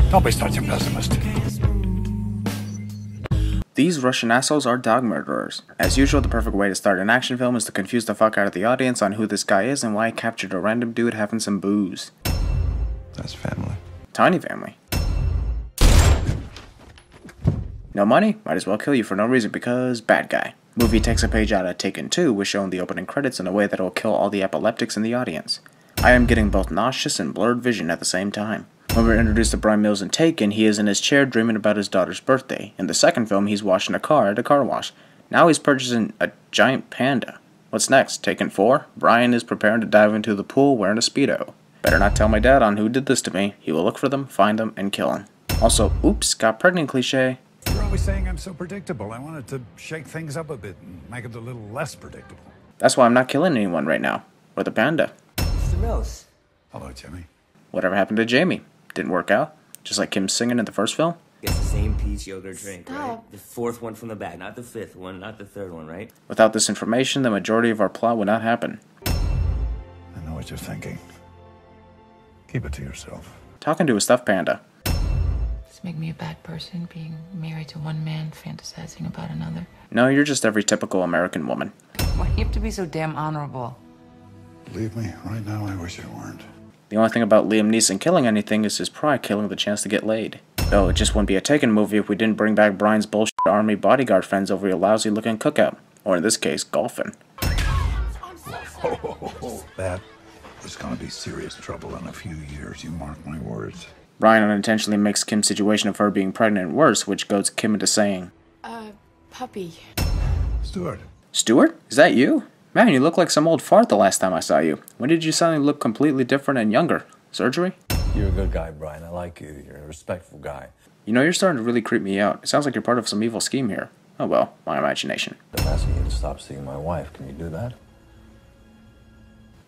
Don't be such a pessimist. These Russian assholes are dog murderers. As usual, the perfect way to start an action film is to confuse the fuck out of the audience on who this guy is and why he captured a random dude having some booze. That's family. Tiny family. No money? Might as well kill you for no reason because bad guy. Movie takes a page out of Taken 2, which shown the opening credits in a way that will kill all the epileptics in the audience. I am getting both nauseous and blurred vision at the same time. When we're introduced to Brian Mills in Taken, he is in his chair dreaming about his daughter's birthday. In the second film, he's washing a car at a car wash. Now he's purchasing a giant panda. What's next? Taken 4? Brian is preparing to dive into the pool wearing a Speedo. Better not tell my dad on who did this to me. He will look for them, find them, and kill him. Also, oops, got pregnant cliche. You're always saying I'm so predictable. I wanted to shake things up a bit and make it a little less predictable. That's why I'm not killing anyone right now. Or the panda. Mr. Mills. Hello, Jimmy. Whatever happened to Jamie? Didn't work out? Just like Kim singing in the first film? Gets the same peach yogurt drink, right? The fourth one from the back, not the fifth one, not the third one, right? Without this information, the majority of our plot would not happen. I know what you're thinking. Keep it to yourself. Talking to a stuffed panda. Does it make me a bad person, being married to one man, fantasizing about another? No, you're just every typical American woman. Why do you have to be so damn honorable? Believe me, right now I wish I weren't. The only thing about Liam Neeson killing anything is his pride killing the chance to get laid. Though it just wouldn't be a Taken movie if we didn't bring back Brian's bullshit army bodyguard friends over a lousy looking cookout. Or in this case, golfing. That is gonna be serious trouble in a few years, you mark my words. Brian unintentionally makes Kim's situation of her being pregnant worse, which goads Kim into saying, Puppy. Stuart. Stuart? Is that you? Man, you look like some old fart the last time I saw you. When did you suddenly look completely different and younger? Surgery? You're a good guy, Brian. I like you. You're a respectful guy. You know, you're starting to really creep me out. It sounds like you're part of some evil scheme here. Oh well, my imagination. I'm asking you to stop seeing my wife. Can you do that?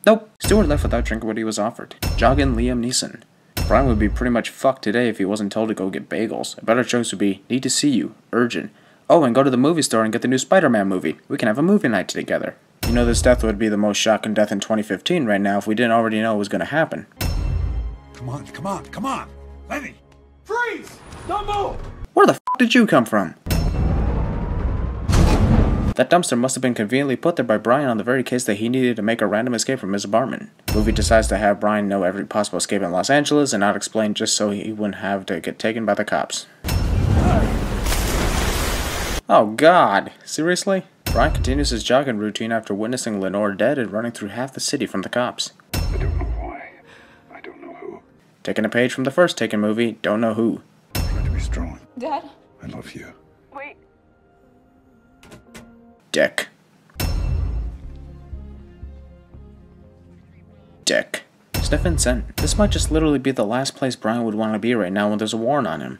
Nope. Stuart left without drinking what he was offered. Jogging Liam Neeson. Brian would be pretty much fucked today if he wasn't told to go get bagels. A better choice would be, need to see you. Urgent. Oh, and go to the movie store and get the new Spider-Man movie. We can have a movie night together. You know, this death would be the most shocking death in 2015 right now if we didn't already know it was going to happen. Come on, come on, come on! Lenny! Freeze! Don't move! Where the f*** did you come from? That dumpster must have been conveniently put there by Brian on the very case that he needed to make a random escape from his apartment. The movie decides to have Brian know every possible escape in Los Angeles and not explain just so he wouldn't have to get taken by the cops. Oh god, seriously? Brian continues his jogging routine after witnessing Lenore dead and running through half the city from the cops. I don't know why. I don't know who. Taking a page from the first Taken movie, don't know who. Try to be strong. Dad? I love you. Wait. Dick. Dick. Sniffin' scent. This might just literally be the last place Brian would want to be right now when there's a warrant on him.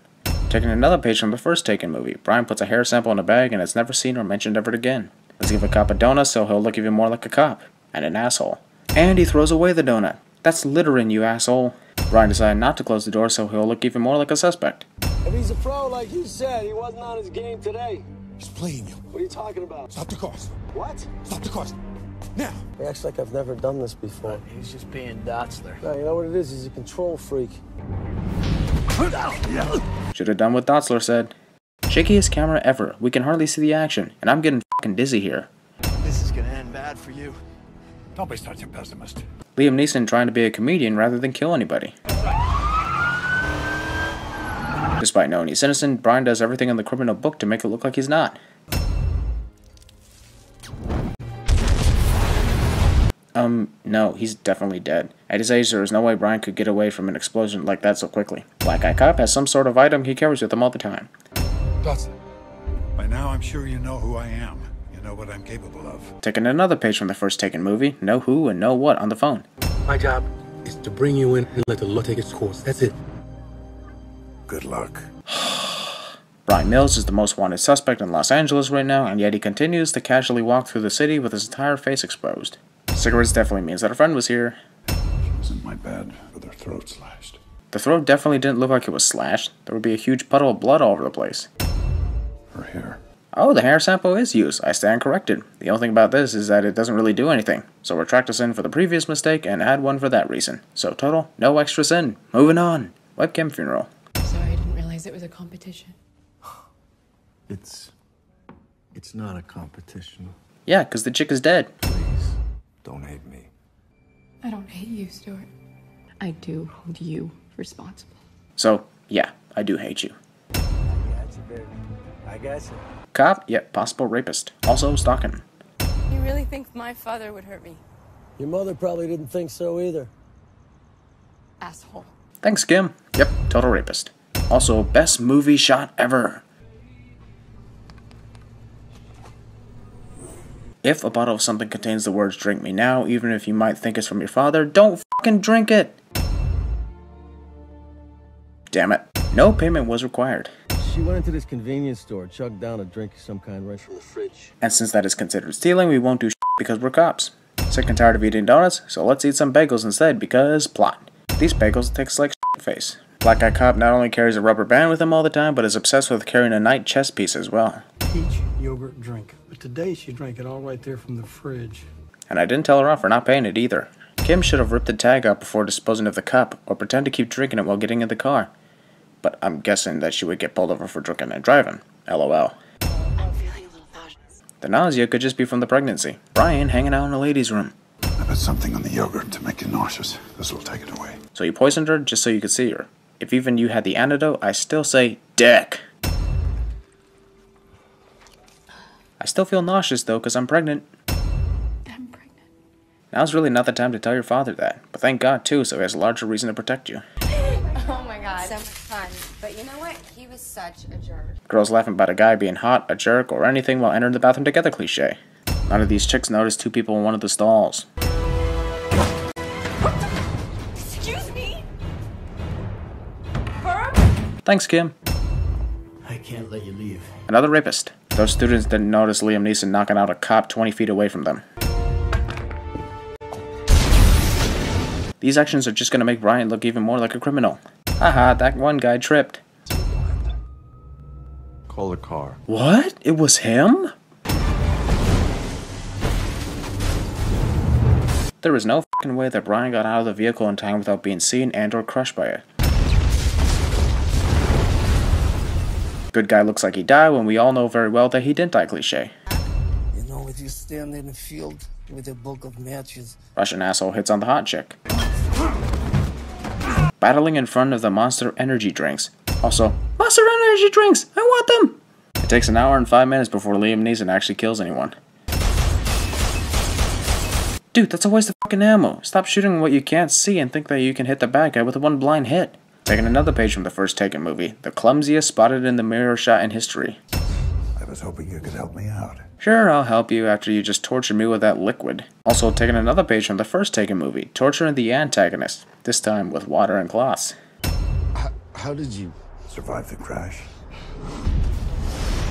Taking another page from the first Taken movie, Brian puts a hair sample in a bag and it's never seen or mentioned ever again. Let's give a cop a donut so he'll look even more like a cop. And an asshole. And he throws away the donut. That's littering, you asshole. Brian decided not to close the door so he'll look even more like a suspect. If he's a pro like you said, he wasn't on his game today. He's playing you. What are you talking about? Stop the cars. What? Stop the cars. Now. He acts like I've never done this before. He's just being Dotzler. No, you know what it is? He's a control freak. Should have done what Dotzler said. Shakiest camera ever. We can hardly see the action, and I'm getting fucking dizzy here. This is gonna end bad for you. Don't be such a pessimist. Liam Neeson trying to be a comedian rather than kill anybody. Despite knowing he's innocent, Brian does everything in the criminal book to make it look like he's not. No, he's definitely dead. At his age, there is no way Brian could get away from an explosion like that so quickly. Black Eye Cop has some sort of item he carries with him all the time. Dawson, by now I'm sure you know who I am. You know what I'm capable of. Taking another page from the first Taken movie, know who and know what on the phone. My job is to bring you in and let the law take its course. That's it. Good luck. Brian Mills is the most wanted suspect in Los Angeles right now, and yet he continues to casually walk through the city with his entire face exposed. Cigarettes definitely means that a friend was here. She was in my bed with her throat slashed. The throat definitely didn't look like it was slashed. There would be a huge puddle of blood all over the place. Her hair. Oh, the hair sample is used. I stand corrected. The only thing about this is that it doesn't really do anything. So retract a sin for the previous mistake and add one for that reason. So total, no extra sin. Moving on. Webcam funeral. So, guess it was a competition. It's not a competition. Yeah, because the chick is dead. Please, don't hate me. I don't hate you, Stuart. I do hold you responsible. So, yeah, I do hate you. I got you, baby. I got you. Cop, yet possible rapist. Also stalking. You really think my father would hurt me? Your mother probably didn't think so either. Asshole. Thanks, Kim. Yep, total rapist. Also, best movie shot ever. If a bottle of something contains the words "drink me now," even if you might think it's from your father, don't fucking drink it! Damn it. No payment was required. She went into this convenience store, chugged down a drink of some kind right from the fridge. And since that is considered stealing, we won't do shit because we're cops. Sick and tired of eating donuts, so let's eat some bagels instead because plot. These bagels taste like shit face. Black guy cop not only carries a rubber band with him all the time, but is obsessed with carrying a night chess piece as well. Peach yogurt drink. But today she drank it all right there from the fridge. And I didn't tell her off for not paying it either. Kim should have ripped the tag out before disposing of the cup, or pretend to keep drinking it while getting in the car. But I'm guessing that she would get pulled over for drinking and driving. LOL. I'm feeling a little nauseous. The nausea could just be from the pregnancy. Brian hanging out in the ladies' room. I put something on the yogurt to make you nauseous. This will take it away. So you poisoned her just so you could see her. If even you had the antidote, I still say dick. I still feel nauseous though because I'm pregnant. I'm pregnant. Now's really not the time to tell your father that. But thank God too, so he has a larger reason to protect you. Oh my god. So much fun. But you know what? He was such a jerk. Girls laughing about a guy being hot, a jerk, or anything while entering the bathroom together cliche. None of these chicks noticed two people in one of the stalls. Excuse me? Herb? Thanks, Kim. I can't let you leave. Another rapist. Those students didn't notice Liam Neeson knocking out a cop 20 feet away from them. These actions are just gonna make Brian look even more like a criminal. Haha, that one guy tripped. Call the car. What? It was him? There is no fucking way that Brian got out of the vehicle in time without being seen and or crushed by it. Good guy looks like he died when we all know very well that he didn't die cliche. You know, if you stand in the field with a bulk of matches. Russian asshole hits on the hot chick. Battling in front of the Monster Energy drinks. Also, Monster Energy drinks! I want them! It takes an hour and 5 minutes before Liam Neeson actually kills anyone. Dude, that's a waste of fucking ammo. Stop shooting what you can't see and think that you can hit the bad guy with one blind hit. Taking another page from the first Taken movie, the clumsiest spotted in the mirror shot in history. I was hoping you could help me out. Sure, I'll help you after you just torture me with that liquid. Also taking another page from the first Taken movie, torturing the antagonist, this time with water and cloths. How did you Survive the crash.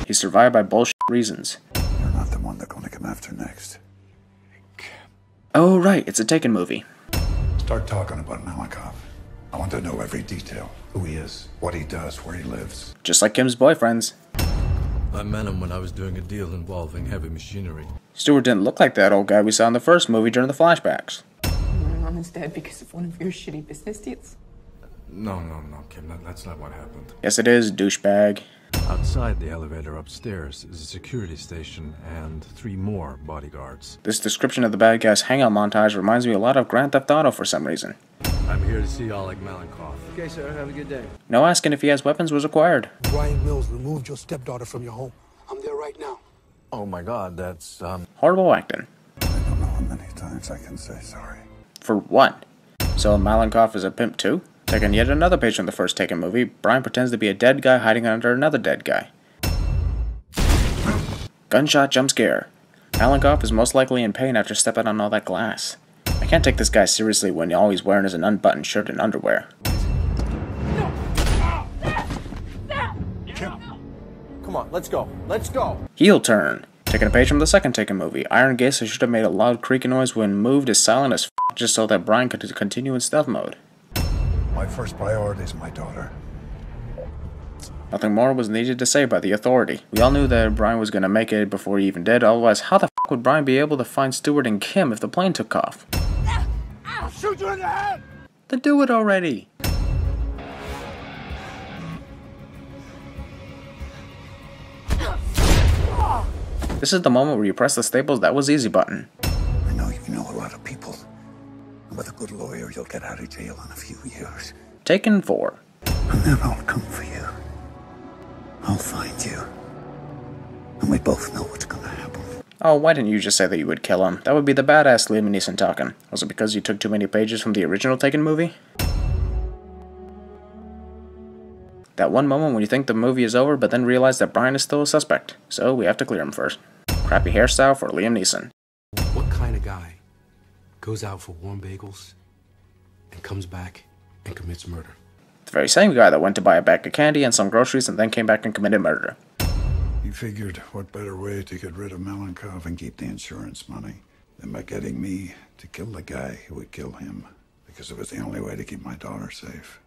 He survived by bullshit reasons. You're not the one they're going to come after next. Oh right, it's a Taken movie. Start talking about Maracle. I want to know every detail. Who he is, what he does, where he lives. Just like Kim's boyfriends. I met him when I was doing a deal involving heavy machinery. Stuart didn't look like that old guy we saw in the first movie during the flashbacks. My mom is dead because of one of your shitty business deals. No, Kim, that's not what happened. Yes it is, douchebag. Outside the elevator upstairs is a security station and 3 more bodyguards. This description of the bad guy's hangout montage reminds me a lot of Grand Theft Auto for some reason. I'm here to see Oleg Malenkov. Okay, sir, have a good day. No asking if he has weapons was required. Brian Mills removed your stepdaughter from your home. I'm there right now. Oh my god, that's, Horrible acting. I don't know how many times I can say sorry. For what? So Malenkov is a pimp too? Taking yet another page from the first Taken movie, Brian pretends to be a dead guy hiding under another dead guy. Gunshot jump scare. Malenkov is most likely in pain after stepping on all that glass. I can't take this guy seriously when all he's wearing is an unbuttoned shirt and underwear. Come on, let's go. Let's go. Heel turn. Taking a page from the second Taken movie, Iron Gacy should have made a loud creaking noise when moved as silent as f just so that Brian could continue in stealth mode. My first priority is my daughter. Nothing more was needed to say by the authority. We all knew that Brian was going to make it before he even did, otherwise how the f would Brian be able to find Stuart and Kim if the plane took off? I'll shoot you in the head! Then do it already! This is the moment where you press the Staples That Was Easy button. I know you know a lot of people. And with a good lawyer, you'll get out of jail in a few years. Taken 4. And then I'll come for you. I'll find you. And we both know what's gonna happen. Oh, why didn't you just say that you would kill him? That would be the badass Liam Neeson talking. Was it because you took too many pages from the original Taken movie? That one moment when you think the movie is over, but then realize that Brian is still a suspect. So we have to clear him first. Crappy hairstyle for Liam Neeson. What kind of guy goes out for warm bagels and comes back and commits murder? The very same guy that went to buy a bag of candy and some groceries and then came back and committed murder. He figured what better way to get rid of Maracle and keep the insurance money than by getting me to kill the guy who would kill him, because it was the only way to keep my daughter safe.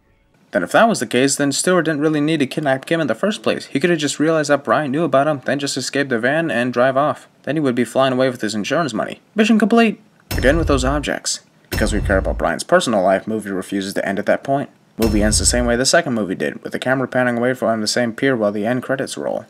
Then if that was the case, then Stewart didn't really need to kidnap Kim in the first place. He could have just realized that Brian knew about him, then just escape the van and drive off. Then he would be flying away with his insurance money. Mission complete! Again with those objects. Because we care about Brian's personal life, movie refuses to end at that point. Movie ends the same way the second movie did, with the camera panning away from the same pier while the end credits roll.